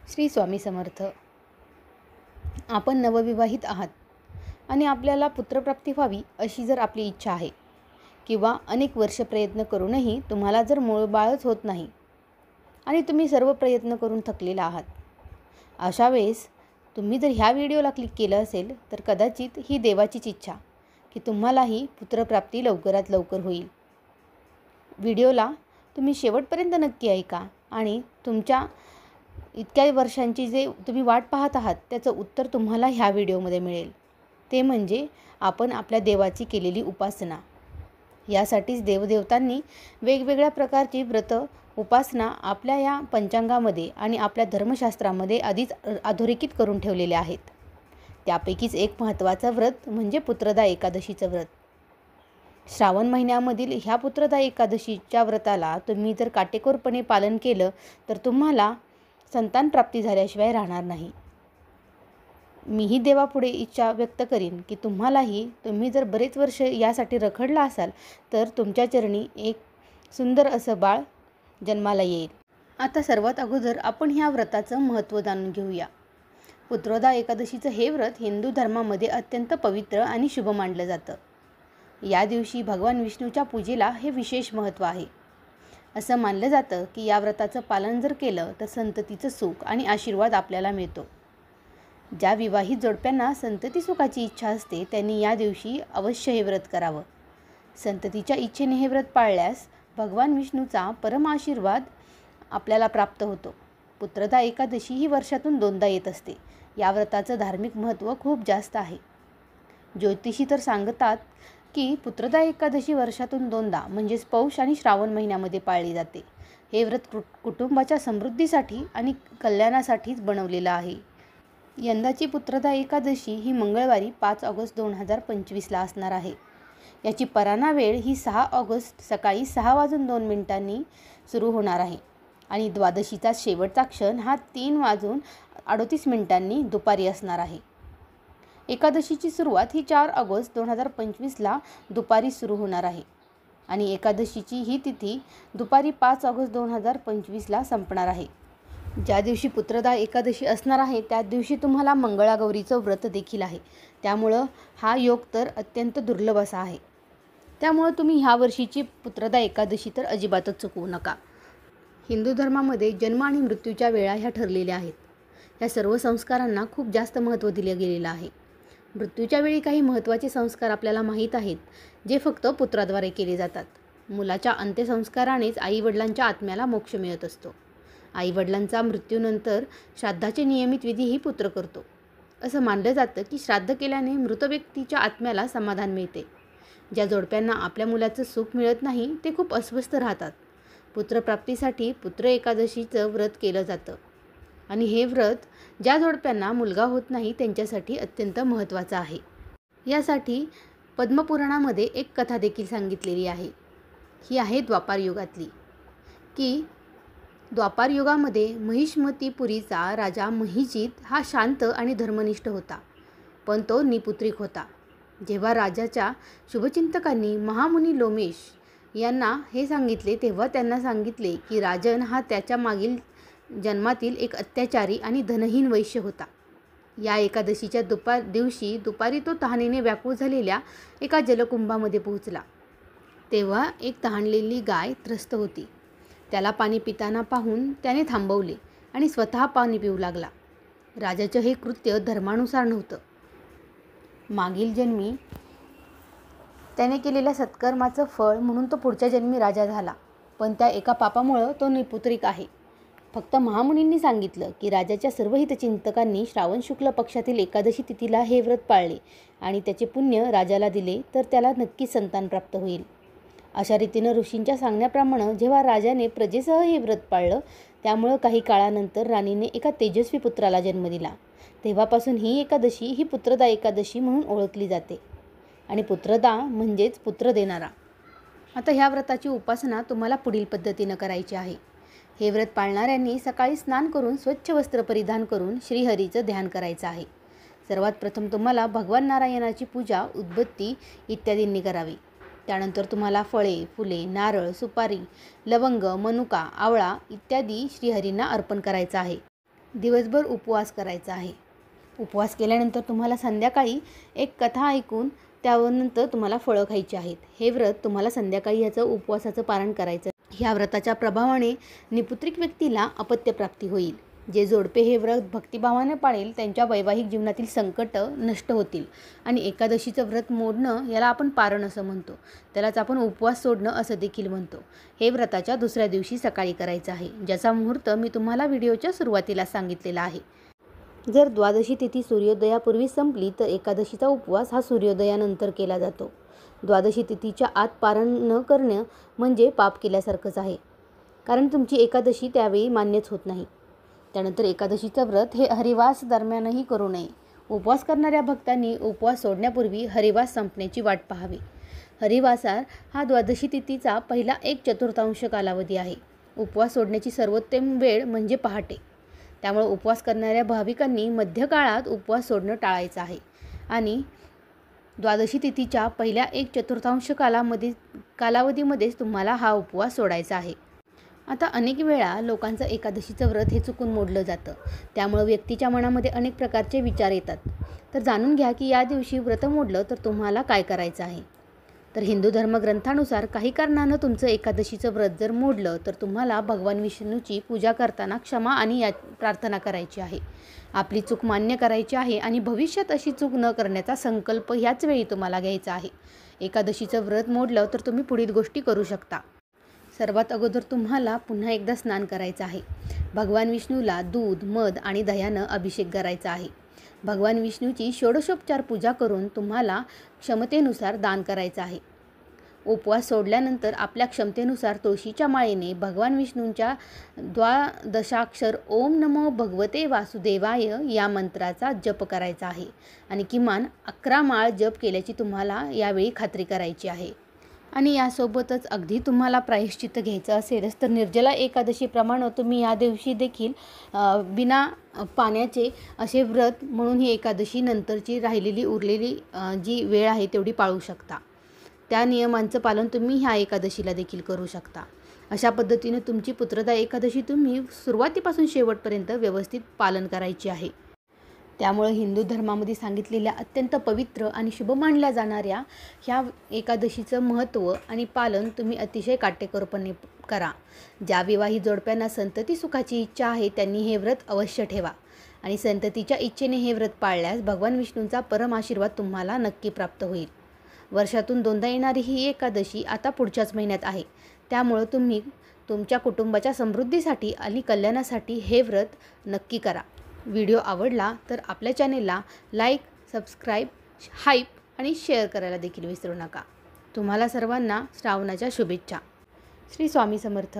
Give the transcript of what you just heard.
श्री स्वामी समर्थ. आपण नवविवाहित आहात आणि आपल्याला पुत्रप्राप्ती व्हावी अशी जर आपली इच्छा आहे किंवा अनेक वर्ष प्रयत्न करूनही तुम्हाला जर मूळ बाळच होत नाही आणि तुम्ही सर्व प्रयत्न करून थकलेला आहात, अशा वेळेस तुम्ही जर ह्या व्हिडिओला क्लिक केलं असेल तर कदाचित ही देवाचीच इच्छा की तुम्हालाही पुत्रप्राप्ती लवकरात लवकर होईल. व्हिडिओला तुम्ही शेवटपर्यंत नक्की ऐका आणि तुमच्या इतक्या वर्षांची जे तुम्ही वाट पाहत आहात त्याचं उत्तर तुम्हाला ह्या व्हिडिओमध्ये मिळेल. ते म्हणजे आपण आपल्या देवाची केलेली उपासना. यासाठीच देवदेवतांनी वेगवेगळ्या प्रकारची व्रत उपासना आपल्या या पंचांगामध्ये आणि आपल्या धर्मशास्त्रामध्ये आधीच अधोरेखित करून ठेवलेले आहेत. त्यापैकीच एक महत्त्वाचं व्रत म्हणजे पुत्रदा एकादशीचं व्रत. श्रावण महिन्यामधील ह्या पुत्रदा एकादशीच्या व्रताला तुम्ही जर काटेकोरपणे पालन केलं तर तुम्हाला संतान प्राप्ती झाल्याशिवाय राहणार नाही. मीही देवापुढे इच्छा व्यक्त करीन की तुम्ही जर बरेच वर्ष यासाठी रखडला असाल तर तुमच्या चरणी एक सुंदर असं बाळ जन्माला येईल. आता सर्वात अगोदर आपण ह्या व्रताचं महत्त्व जाणून घेऊया. पुत्रदा एकादशीचं हे व्रत हिंदू धर्मामध्ये अत्यंत पवित्र आणि शुभ मानलं जातं. या दिवशी भगवान विष्णूच्या पूजेला हे विशेष महत्त्व आहे. असं मानलं जातं की या व्रताचं पालन जर केलं तर संततीचं सुख आणि आशीर्वाद आपल्याला मिळतो. ज्या विवाहित जोडप्यांना संतती सुखाची इच्छा असते त्यांनी या दिवशी अवश्य हे व्रत करावं. संततीच्या इच्छेने हे व्रत पाळल्यास भगवान विष्णूचा परम आशीर्वाद आपल्याला प्राप्त होतो. पुत्रदा एकादशी ही वर्षातून 2दा येत असते. या व्रताचं धार्मिक महत्त्व खूप जास्त आहे. ज्योतिषी तर सांगतात की पुत्रदा एकादशी वर्षातून 2दा म्हणजेच पौष आणि श्रावण महिन्यामध्ये पाळली जाते. हे व्रत कुटुंबाच्या समृद्धीसाठी आणि कल्याणासाठीच बनवलेलं आहे. यंदाची पुत्रदा एकादशी ही मंगळवारी 5 ऑगस्ट 2025ला असणार आहे. याची पराणा वेळ ही 6 ऑगस्ट सकाळी 6:02 सुरू होणार आहे आणि द्वादशीचा शेवटचा क्षण हा 3:38 दुपारी असणार आहे. एकादशीची सुरुवात ही 4 ऑगस्ट 2025ला दुपारी सुरू होणार आहे आणि एकादशीची ही तिथी दुपारी 5 ऑगस्ट 2025ला संपणार आहे. ज्या दिवशी पुत्रदा एकादशी असणार आहे त्या दिवशी तुम्हाला मंगळागौरीचं व्रत देखील आहे. त्यामुळं हा योग तर अत्यंत दुर्लभ असा आहे. त्यामुळं तुम्ही ह्या वर्षीची पुत्रदा एकादशी तर अजिबातच चुकवू नका. हिंदू धर्मामध्ये जन्म आणि मृत्यूच्या वेळा ह्या ठरलेल्या आहेत. ह्या सर्व संस्कारांना खूप जास्त महत्त्व दिलं गेलेलं आहे. मृत्यूच्या वेळी काही महत्त्वाचे संस्कार आपल्याला माहीत आहेत जे फक्त पुत्राद्वारे केले जातात. मुलाच्या अंत्यसंस्कारानेच आईवडिलांच्या आत्म्याला मोक्ष मिळत असतो. आईवडिलांचा मृत्यूनंतर श्राद्धाचे नियमित विधीही पुत्र करतो. असं मानलं जातं की श्राद्ध केल्याने मृत व्यक्तीच्या आत्म्याला समाधान मिळते. ज्या जोडप्यांना आपल्या मुलाचं सुख मिळत नाही ते खूप अस्वस्थ राहतात. पुत्रप्राप्तीसाठी पुत्र एकादशीचं व्रत केलं जातं आणि हे व्रत ज्या जोडप्यांना मुलगा होत नाही त्यांच्यासाठी अत्यंत महत्त्वाचं आहे. यासाठी पद्मपुराणामध्ये एक कथा देखील सांगितलेली आहे. ही आहे द्वापार युगातली की द्वापार युगामध्ये महिष्मतीपुरीचा राजा महिजित हा शांत आणि धर्मनिष्ठ होता, पण तो निपुत्रिक होता. जेव्हा राजाच्या शुभचिंतकांनी महामुनी लोमेश यांना हे सांगितले तेव्हा त्यांना सांगितले की राजन हा त्याच्या मागील जन्मातील एक अत्याचारी आणि धनहीन वैश्य होता. या एकादशीच्या दिवशी दुपारी तो तहानेने व्याकुळ झालेल्या एका जलकुंभामध्ये पोहोचला. तेव्हा एक तहानलेली गाय त्रस्त होती. त्याला पाणी पिताना पाहून त्याने थांबवले आणि स्वतः पाणी पिऊ लागला. राजाचं हे कृत्य धर्मानुसार नव्हतं. मागील जन्मी त्याने केलेल्या सत्कर्माचं फळ म्हणून तो पुढच्या जन्मी राजा झाला, पण त्या एका पापामुळं तो निपुत्रिक आहे. फक्त महामुनींनी सांगितलं की राजाच्या सर्व हितचिंतकांनी श्रावण शुक्ल पक्षातील एकादशी तिथीला हे व्रत पाळले आणि त्याचे पुण्य राजाला दिले तर त्याला नक्की संतान प्राप्त होईल. अशा रीतीनं ऋषींच्या सांगण्याप्रमाणे जेव्हा राजाने प्रजेसह हे व्रत पाळलं त्यामुळं काही काळानंतर राणीने एका तेजस्वी पुत्राला जन्म दिला. तेव्हापासून ही एकादशी ही पुत्रदा एकादशी म्हणून ओळखली जाते आणि पुत्रदा म्हणजेच पुत्र देणारा. आता ह्या व्रताची उपासना तुम्हाला पुढील पद्धतीनं करायची आहे. हे व्रत पाळणाऱ्यांनी सकाळी स्नान करून स्वच्छ वस्त्र परिधान करून श्रीहरीचं ध्यान करायचं आहे. सर्वात प्रथम तुम्हाला भगवान नारायणाची पूजा उदबत्ती इत्यादींनी करावी. त्यानंतर तुम्हाला फळे, फुले, नारळ, सुपारी, लवंग, मनुका, आवळा इत्यादी श्रीहरींना अर्पण करायचं आहे. दिवसभर उपवास करायचा आहे. उपवास केल्यानंतर तुम्हाला संध्याकाळी एक कथा ऐकून त्यानंतर तुम्हाला फळं खायची आहेत. हे व्रत तुम्हाला संध्याकाळी ह्याचं उपवासाचं पारण करायचं. ह्या व्रताच्या प्रभावाने निपुत्रिक व्यक्तीला अपत्यप्राप्ती होईल. जे जोडपे हे व्रत भक्तिभावाने पाळेल त्यांच्या वैवाहिक जीवनातील संकट नष्ट होतील. आणि एकादशीचं व्रत मोडणं याला आपण पारण असं म्हणतो. त्यालाच आपण उपवास सोडणं असं देखील म्हणतो. हे व्रताच्या दुसऱ्या दिवशी सकाळी करायचं आहे, ज्याचा मुहूर्त मी तुम्हाला व्हिडिओच्या सुरुवातीला सांगितलेला आहे. जर द्वादशी तिथी सूर्योदयापूर्वी संपली तर एकादशीचा उपवास हा सूर्योदयानंतर केला जातो. द्वादशी तिथीच्या आत पारण न करणं म्हणजे पाप केल्यासारखंच आहे, कारण तुमची एकादशी त्यावेळी मान्यच होत नाही. त्यानंतर एकादशीचं व्रत हे हरिवास दरम्यानही करू नये. उपवास करणाऱ्या भक्तांनी उपवास सोडण्यापूर्वी हरिवास संपण्याची वाट पाहावी. हरिवासार हा द्वादशी तिथीचा पहिला 1/4 कालावधी आहे. उपवास सोडण्याची सर्वोत्तम वेळ म्हणजे पहाटे. त्यामुळे उपवास करणाऱ्या भाविकांनी मध्यकाळात उपवास सोडणं टाळायचं आहे आणि द्वादशी तिथीच्या पहिल्या 1/4 कालावधीमध्येच तुम्हाला हा उपवास सोडायचा आहे. आता अनेक वेळा लोकांचं एकादशीचं व्रत हे चुकून मोडलं जातं. त्यामुळं व्यक्तीच्या मनामध्ये अनेक प्रकारचे विचार येतात. तर जाणून घ्या की या दिवशी व्रत मोडलं तर तुम्हाला काय करायचं आहे. तर हिंदू धर्मग्रंथानुसार काही कारणानं तुमचं एकादशीचं व्रत जर मोडलं तर तुम्हाला भगवान विष्णूची पूजा करताना क्षमा आणि प्रार्थना करायची आहे. आपली चूक मान्य करायची आहे आणि भविष्यात अशी चूक न करण्याचा संकल्प ह्याच वेळी तुम्हाला घ्यायचा आहे. एकादशीचं व्रत मोडलं तर तुम्ही पुढील गोष्टी करू शकता. सर्वात अगोदर तुम्हाला पुन्हा एकदा स्नान करायचं आहे. भगवान विष्णूला दूध, मध आणि दह्यानं अभिषेक करायचा आहे. भगवान विष्णूची षोडशोपचार पूजा करून तुम्हाला क्षमतेनुसार दान करायचं आहे. उपवास सोडल्यानंतर आपल्या क्षमतेनुसार तुळशीच्या माळेने भगवान विष्णूंच्या द्वादशाक्षर ओम नमो भगवते वासुदेवाय या मंत्राचा जप करायचा आहे आणि किमान 11 माळ जप केल्याची तुम्हाला यावेळी खात्री करायची आहे. आणि यासोबतच अगदी तुम्हाला प्रायश्चित्त घ्यायचं असेलच तर निर्जला एकादशीप्रमाणे तुम्ही या दिवशी देखील बिना पाण्याचे असे व्रत म्हणून ही एकादशी नंतरची राहिलेली उरलेली जी वेळ आहे तेवढी पाळू शकता. त्या नियमांचं पालन तुम्ही ह्या एकादशीला देखील करू शकता. अशा पद्धतीने तुमची पुत्रदा एकादशी तुम्ही सुरुवातीपासून शेवटपर्यंत व्यवस्थित पालन करायची आहे. त्यामुळे हिंदू धर्मामध्ये सांगितलेल्या अत्यंत पवित्र आणि शुभ मानल्या जाणाऱ्या ह्या एकादशीचं महत्त्व आणि पालन तुम्ही अतिशय काटेकोरपणे करा. ज्या विवाहित जोडप्यांना संतती सुखाची इच्छा आहे त्यांनी हे व्रत अवश्य ठेवा आणि संततीच्या इच्छेने हे व्रत पाळल्यास भगवान विष्णूंचा परम आशीर्वाद तुम्हाला नक्की प्राप्त होईल. वर्षातून 2दा येणारी ही एकादशी आता पुढच्याच महिन्यात आहे. त्यामुळं तुम्ही तुमच्या कुटुंबाच्या समृद्धीसाठी आणि कल्याणासाठी हे व्रत नक्की करा. व्हिडिओ आवडला तर आपल्या चॅनेलला लाईक, सबस्क्राईब, हाईप आणि शेअर करायला देखील विसरू नका. तुम्हाला सर्वांना श्रावणाच्या शुभेच्छा. श्री स्वामी समर्थ.